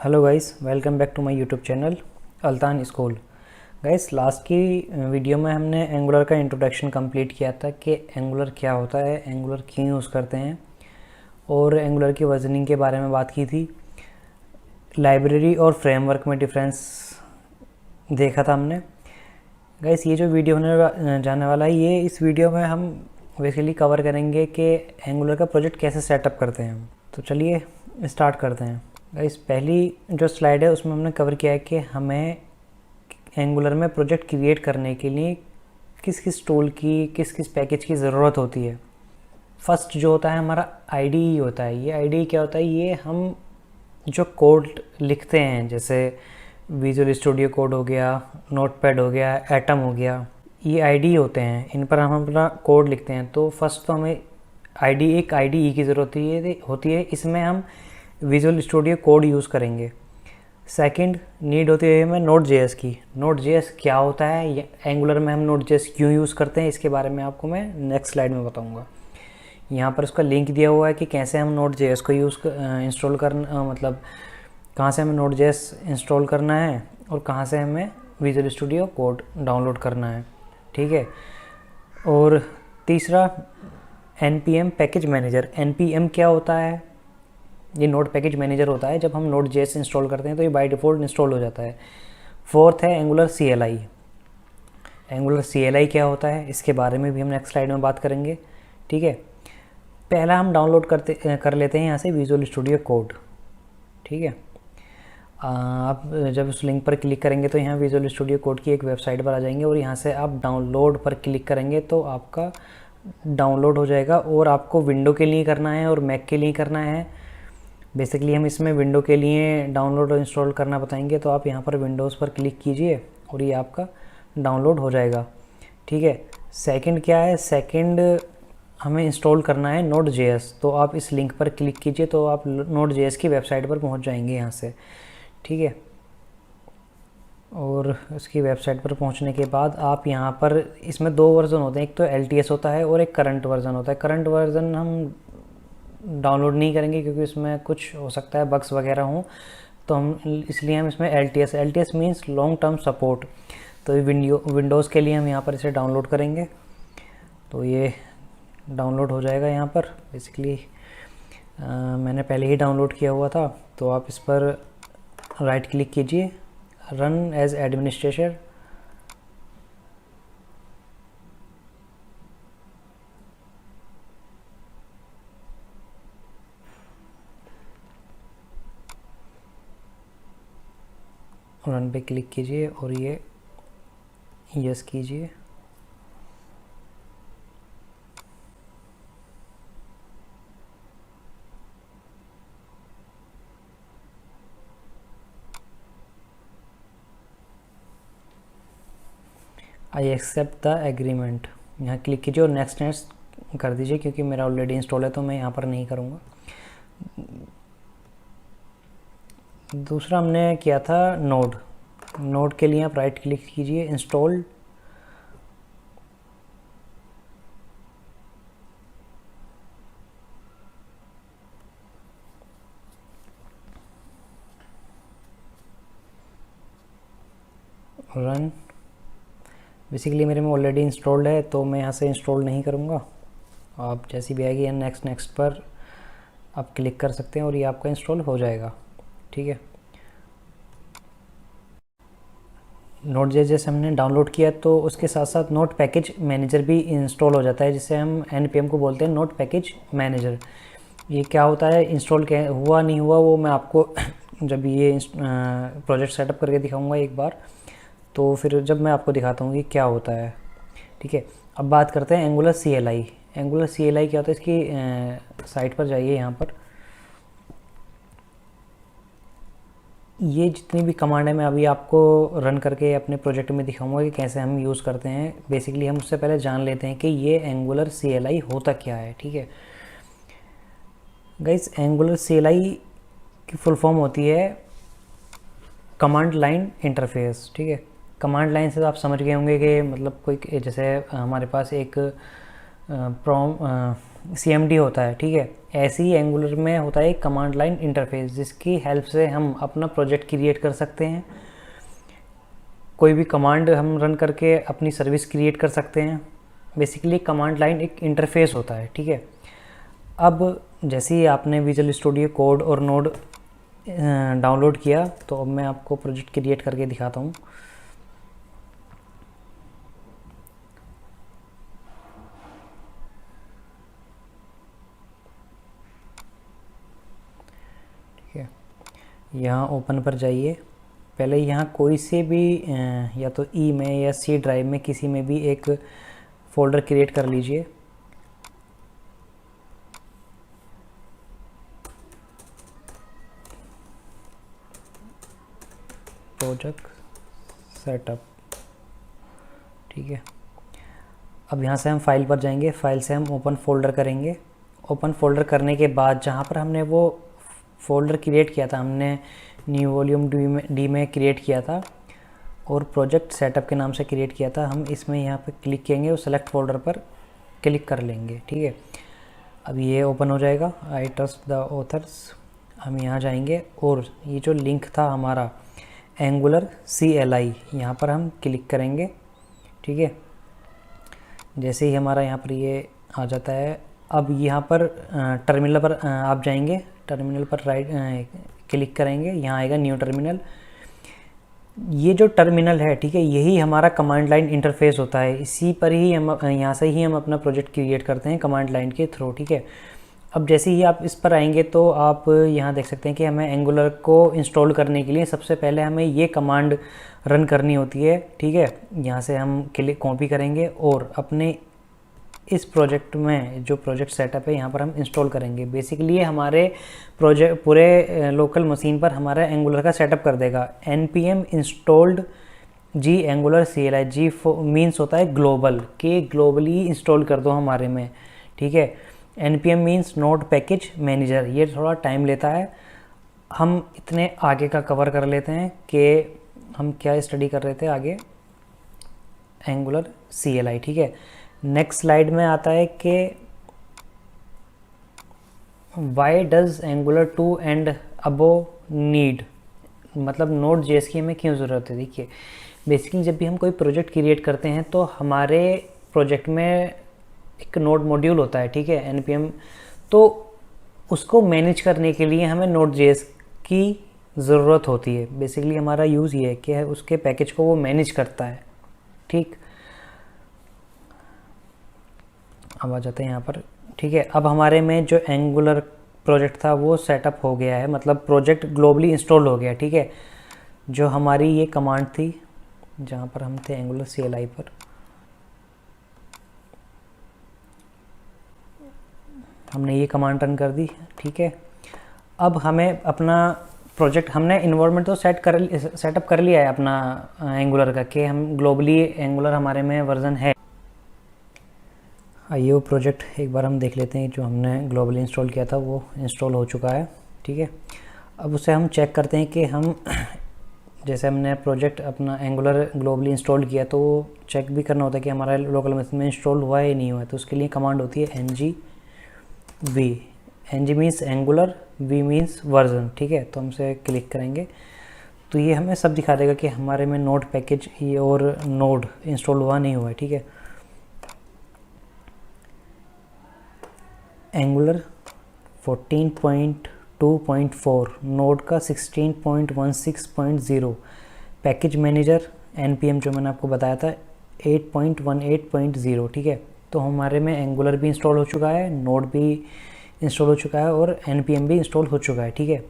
Hello guys, welcome back to my YouTube channel अल्तान school. Guys, last की video में हमने एंगुलर का इंट्रोडक्शन कंप्लीट किया था कि एंगुलर क्या होता है, एंगुलर क्यों यूज़ करते हैं और एंगुलर की वर्जनिंग के बारे में बात की थी। लाइब्रेरी और फ्रेमवर्क में डिफरेंस देखा था हमने। गाइस, ये जो वीडियो होने जाने वाला है, ये इस वीडियो में हम बेसिकली कवर करेंगे कि एंगुलर का प्रोजेक्ट कैसे सेटअप करते हैं। तो चलिए स्टार्ट करते हैं। गाइस, पहली जो स्लाइड है उसमें हमने कवर किया है कि हमें एंगुलर में प्रोजेक्ट क्रिएट करने के लिए किस किस टूल की, किस किस पैकेज की ज़रूरत होती है। फर्स्ट जो होता है हमारा आईडीई होता है। ये आईडीई क्या होता है? ये हम जो कोड लिखते हैं, जैसे विजुअल स्टूडियो कोड हो गया, नोटपैड हो गया, एटम हो गया, ये आईडीई होते हैं। इन पर हम अपना कोड लिखते हैं। तो फर्स्ट तो हमें एक आईडीई की ज़रूरत होती है। इसमें हम विजुअल स्टूडियो कोड यूज़ करेंगे। सेकंड नीड होती है हमें नोड जेएस की। नोड जेएस क्या होता है, एंगुलर में हम नोड जेएस क्यों यूज़ करते हैं, इसके बारे में आपको मैं नेक्स्ट स्लाइड में बताऊंगा। यहाँ पर उसका लिंक दिया हुआ है कि कैसे हम नोड जेएस को इंस्टॉल करना, मतलब कहाँ से हमें नोड जेएस इंस्टॉल करना है और कहाँ से हमें विजुअल स्टूडियो कोड डाउनलोड करना है। ठीक है। और तीसरा npm पैकेज मैनेजर। npm क्या होता है? ये नोड पैकेज मैनेजर होता है। जब हम नोड जेएस इंस्टॉल करते हैं तो ये बाय डिफ़ॉल्ट इंस्टॉल हो जाता है। फोर्थ है एंगुलर CLI। एंगुलर CLI क्या होता है, इसके बारे में भी हम नेक्स्ट स्लाइड में बात करेंगे। ठीक है। पहला हम डाउनलोड कर लेते हैं यहाँ से विजुअल स्टूडियो कोड। ठीक है। आप जब उस लिंक पर क्लिक करेंगे तो यहाँ विजुअल स्टूडियो कोड की एक वेबसाइट पर आ जाएंगे और यहाँ से आप डाउनलोड पर क्लिक करेंगे तो आपका डाउनलोड हो जाएगा। और आपको विंडो के लिए करना है और मैक के लिए करना है। बेसिकली हम इसमें विंडो के लिए डाउनलोड और इंस्टॉल करना बताएंगे, तो आप यहाँ पर विंडोज़ पर क्लिक कीजिए और ये आपका डाउनलोड हो जाएगा। ठीक है। सेकंड क्या है? सेकंड हमें इंस्टॉल करना है नोड जेएस। तो आप इस लिंक पर क्लिक कीजिए तो आप नोड जेएस की वेबसाइट पर पहुँच जाएंगे यहाँ से। ठीक है। और उसकी वेबसाइट पर पहुंचने के बाद आप यहाँ पर, इसमें दो वर्ज़न होते हैं, एक तो LTS होता है और एक करंट वर्ज़न होता है। करंट वर्ज़न हम डाउनलोड नहीं करेंगे क्योंकि इसमें कुछ हो सकता है बग्स वगैरह हों, तो इसलिए हम इसमें LTS means long term support. तो ये विंडोज़ के लिए हम यहाँ पर इसे डाउनलोड करेंगे तो ये डाउनलोड हो जाएगा यहाँ पर। बेसिकली मैंने पहले ही डाउनलोड किया हुआ था। तो आप इस पर राइट क्लिक कीजिए, रन एज एडमिनिस्ट्रेटर। रन पे क्लिक कीजिए और ये यस कीजिए। आई एक्सेप्ट द एग्रीमेंट, यहाँ क्लिक कीजिए और नेक्स्ट नेक्स्ट कर दीजिए क्योंकि मेरा ऑलरेडी इंस्टॉल है तो मैं यहाँ पर नहीं करूँगा। दूसरा हमने किया था नोड के लिए आप राइट क्लिक कीजिए, इंस्टॉल। रन। बेसिकली मेरे में ऑलरेडी इंस्टॉल्ड है तो मैं यहाँ से इंस्टॉल नहीं करूँगा। आप जैसी भी आएगी नेक्स्ट नेक्स्ट पर आप क्लिक कर सकते हैं और ये आपका इंस्टॉल हो जाएगा। ठीक है। नोड जैसे हमने डाउनलोड किया तो उसके साथ साथ नोड पैकेज मैनेजर भी इंस्टॉल हो जाता है, जिससे हम npm को बोलते हैं नोड पैकेज मैनेजर। ये क्या होता है, इंस्टॉल हुआ नहीं हुआ वो मैं आपको जब ये प्रोजेक्ट सेटअप करके दिखाऊंगा एक बार, तो फिर जब मैं आपको दिखाता हूँ कि क्या होता है। ठीक है। अब बात करते हैं एंगुलर CLI। एंगुलर CLI क्या होता है, इसकी साइट पर जाइए। यहाँ पर ये जितनी भी कमांड है मैं अभी आपको रन करके अपने प्रोजेक्ट में दिखाऊंगा कि कैसे हम यूज़ करते हैं। बेसिकली हम उससे पहले जान लेते हैं कि ये एंगुलर CLI होता क्या है। ठीक है गाइस, एंगुलर CLI की फुल फॉर्म होती है कमांड लाइन इंटरफेस। ठीक है। कमांड लाइन से तो आप समझ गए होंगे कि मतलब कोई, जैसे हमारे पास एक CMD होता है, ठीक है, ऐसे ही एंगुलर में होता है कमांड लाइन इंटरफेस, जिसकी हेल्प से हम अपना प्रोजेक्ट क्रिएट कर सकते हैं। कोई भी कमांड हम रन करके अपनी सर्विस क्रिएट कर सकते हैं। बेसिकली कमांड लाइन एक इंटरफेस होता है, ठीक है। अब जैसे ही आपने विजुअल स्टूडियो कोड और नोड डाउनलोड किया, तो अब मैं आपको प्रोजेक्ट क्रिएट करके दिखाता हूँ। ठीक है, यहाँ ओपन पर जाइए। पहले यहाँ कोई से भी या तो ई में या सी ड्राइव में किसी में भी एक फ़ोल्डर क्रिएट कर लीजिए। प्रोजेक्ट सेटअप, ठीक है। अब यहाँ से हम फाइल पर जाएंगे, फाइल से हम ओपन फोल्डर करेंगे। ओपन फोल्डर करने के बाद जहाँ पर हमने वो फोल्डर क्रिएट किया था, हमने न्यू वॉल्यूम डी में क्रिएट किया था और प्रोजेक्ट सेटअप के नाम से क्रिएट किया था, हम इसमें यहाँ पे क्लिक करेंगे और सेलेक्ट फोल्डर पर क्लिक कर लेंगे, ठीक है। अब ये ओपन हो जाएगा, आई ट्रस्ट द ऑथर्स। हम यहाँ जाएंगे और ये जो लिंक था हमारा एंगुलर CLI, यहाँ पर हम क्लिक करेंगे, ठीक है। जैसे ही हमारा यहाँ पर ये आ जाता है, अब यहाँ पर टर्मिनल पर आप जाएंगे, टर्मिनल पर राइट क्लिक करेंगे, यहाँ आएगा न्यू टर्मिनल। ये जो टर्मिनल है, ठीक है, यही हमारा कमांड लाइन इंटरफेस होता है। इसी पर ही हम यहाँ से ही हम अपना प्रोजेक्ट क्रिएट करते हैं कमांड लाइन के थ्रू, ठीक है। अब जैसे ही आप इस पर आएंगे तो आप यहाँ देख सकते हैं कि हमें एंगुलर को इंस्टॉल करने के लिए सबसे पहले हमें ये कमांड रन करनी होती है, ठीक है। यहाँ से हम क्लिक कॉपी करेंगे और अपने इस प्रोजेक्ट में जो प्रोजेक्ट सेटअप है यहाँ पर हम इंस्टॉल करेंगे। बेसिकली ये हमारे प्रोजेक्ट पूरे लोकल मशीन पर हमारा एंगुलर का सेटअप कर देगा। npm इंस्टॉल्ड जी एंगुलर CLI, जी मीन्स होता है ग्लोबल, के ग्लोबली इंस्टॉल कर दो हमारे में, ठीक है। npm means node package manager, ये थोड़ा टाइम लेता है। हम इतने आगे का कवर कर लेते हैं कि हम क्या स्टडी कर रहे थे आगे, एंगुलर CLI, ठीक है। नेक्स्ट स्लाइड में आता है कि why does angular 2 and above need, मतलब नोड JS की हमें क्यों ज़रूरत है। देखिए, बेसिकली जब भी हम कोई प्रोजेक्ट क्रिएट करते हैं तो हमारे प्रोजेक्ट में एक नोड मॉड्यूल होता है, ठीक है, npm, तो उसको मैनेज करने के लिए हमें नोड JS की ज़रूरत होती है। बेसिकली हमारा यूज़ ये है कि उसके पैकेज को वो मैनेज करता है, ठीक। अब आ जाते हैं यहाँ पर, ठीक है। अब हमारे में जो एंगुलर प्रोजेक्ट था वो सेटअप हो गया है, मतलब प्रोजेक्ट ग्लोबली इंस्टॉल हो गया, ठीक है। जो हमारी ये कमांड थी जहाँ पर हम थे एंगुलर CLI पर, हमने ये कमांड रन कर दी, ठीक है। अब हमें अपना प्रोजेक्ट, हमने इन्वायरमेंट तो सेटअप कर लिया है अपना एंगुलर का, कि हम ग्लोबली एंगुलर हमारे में वर्जन है। आइए वो प्रोजेक्ट एक बार हम देख लेते हैं। जो हमने ग्लोबली इंस्टॉल किया था वो इंस्टॉल हो चुका है, ठीक है। अब उसे हम चेक करते हैं कि हम जैसे हमने प्रोजेक्ट अपना एंगुलर ग्लोबली इंस्टॉल किया तो वो चेक भी करना होता है कि हमारा लोकल मशीन में इंस्टॉल हुआ है या नहीं हुआ है। तो उसके लिए कमांड होती है ngv, ng means angular, v means version, ठीक है। तो हम उसे क्लिक करेंगे तो ये हमें सब दिखा देगा कि हमारे में नोड पैकेज और नोड इंस्टॉल हुआ नहीं हुआ है, ठीक है। एंगुलर 14.2.4, नोड का 16.16.0, पैकेज मैनेजर npm जो मैंने आपको बताया था 8.18.0, ठीक है। तो हमारे में एंगुलर भी इंस्टॉल हो चुका है, नोड भी इंस्टॉल हो चुका है और npm भी इंस्टॉल हो चुका है, ठीक है।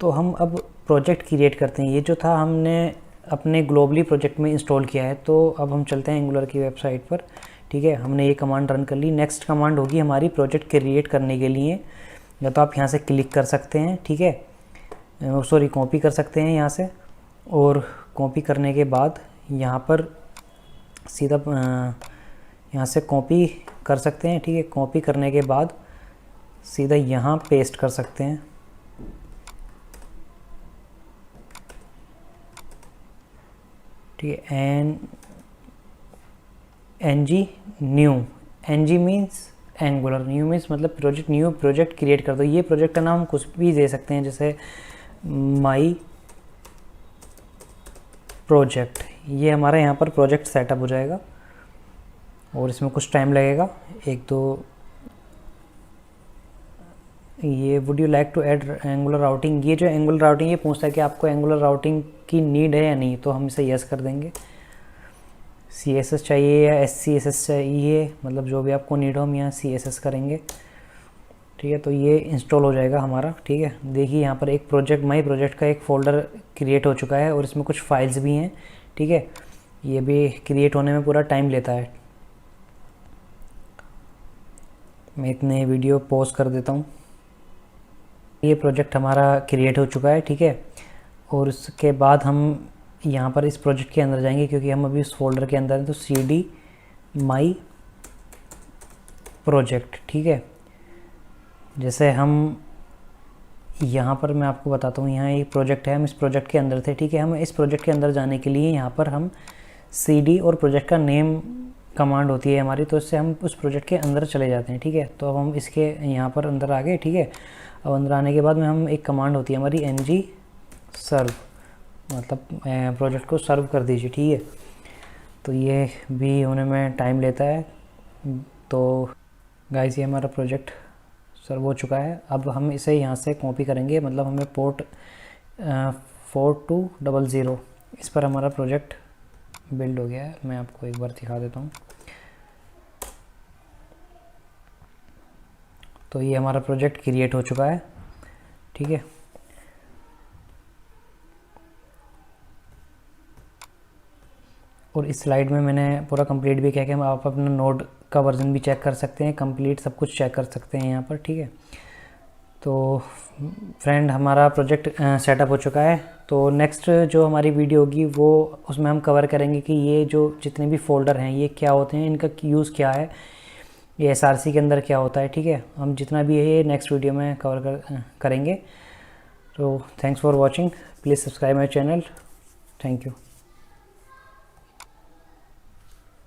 तो हम अब प्रोजेक्ट क्रिएट करते हैं। ये जो था हमने अपने ग्लोबली प्रोजेक्ट में इंस्टॉल किया है। तो अब हम चलते हैं एंगुलर की वेबसाइट पर, ठीक है। हमने ये कमांड रन कर ली। नेक्स्ट कमांड होगी हमारी प्रोजेक्ट क्रिएट करने के लिए, या तो आप यहाँ से क्लिक कर सकते हैं, ठीक है, सॉरी कॉपी कर सकते हैं यहाँ से, और कॉपी करने के बाद यहाँ पर सीधा यहाँ से कॉपी कर सकते हैं, ठीक है। कॉपी करने के बाद सीधा यहाँ पेस्ट कर सकते हैं, ठीक है। ng new, ng means angular. New means मतलब न्यू प्रोजेक्ट क्रिएट कर दो। ये प्रोजेक्ट का नाम हम कुछ भी दे सकते हैं, जैसे माई प्रोजेक्ट। ये हमारा यहाँ पर प्रोजेक्ट सेटअप हो जाएगा और इसमें कुछ टाइम लगेगा, एक दो। ये would you like to add Angular routing, ये जो एंगुलर राउटिंग ये पूछता है कि आपको एंगुलर राउटिंग की नीड है या नहीं, तो हम इसे यस कर देंगे। CSS चाहिए या SCSS चाहिए, मतलब जो भी आपको नीड हो हम यहाँ CSS करेंगे, ठीक है। तो ये इंस्टॉल हो जाएगा हमारा, ठीक है। देखिए यहाँ पर एक प्रोजेक्ट, माई प्रोजेक्ट का एक फ़ोल्डर क्रिएट हो चुका है और इसमें कुछ फाइल्स भी हैं, ठीक है। ये भी क्रिएट होने में पूरा टाइम लेता है। मैं इतने वीडियो पॉज कर देता हूँ। ये प्रोजेक्ट हमारा क्रिएट हो चुका है, ठीक है। और उसके बाद हम यहाँ पर इस प्रोजेक्ट के अंदर जाएंगे, क्योंकि हम अभी उस फोल्डर के अंदर हैं। तो CD माई प्रोजेक्ट, ठीक है। जैसे हम यहाँ पर मैं आपको बताता हूँ, यहाँ एक प्रोजेक्ट है, हम इस प्रोजेक्ट के अंदर थे, ठीक है। हम इस प्रोजेक्ट के अंदर जाने के लिए यहाँ पर हम CD और प्रोजेक्ट का नेम कमांड होती है हमारी, तो इससे हम उस प्रोजेक्ट के अंदर चले जाते हैं, ठीक है। तो अब हम इसके यहाँ पर अंदर आ गए, ठीक है। अब अंदर आने के बाद में हम एक कमांड होती है हमारी ng सर्व, मतलब प्रोजेक्ट को सर्व कर दीजिए, ठीक है। तो ये भी होने में टाइम लेता है। तो गाइस ये हमारा प्रोजेक्ट सर्व हो चुका है। अब हम इसे यहाँ से कॉपी करेंगे, मतलब हमें पोर्ट 4200 इस पर हमारा प्रोजेक्ट बिल्ड हो गया है। मैं आपको एक बार दिखा देता हूँ। तो ये हमारा प्रोजेक्ट क्रिएट हो चुका है, ठीक है। और इस स्लाइड में मैंने पूरा कंप्लीट भी किया कि हम आप अपना नोड का वर्जन भी चेक कर सकते हैं, कंप्लीट सब कुछ चेक कर सकते हैं यहाँ पर, ठीक है। तो फ्रेंड हमारा प्रोजेक्ट सेटअप हो चुका है। तो नेक्स्ट जो हमारी वीडियो होगी वो उसमें हम कवर करेंगे कि ये जो जितने भी फोल्डर हैं ये क्या होते हैं, इनका यूज़ क्या है, ये SRC के अंदर क्या होता है, ठीक है। हम जितना भी है ये नेक्स्ट वीडियो में कवर करेंगे। तो thanks for watching, please subscribe my channel. Thank you.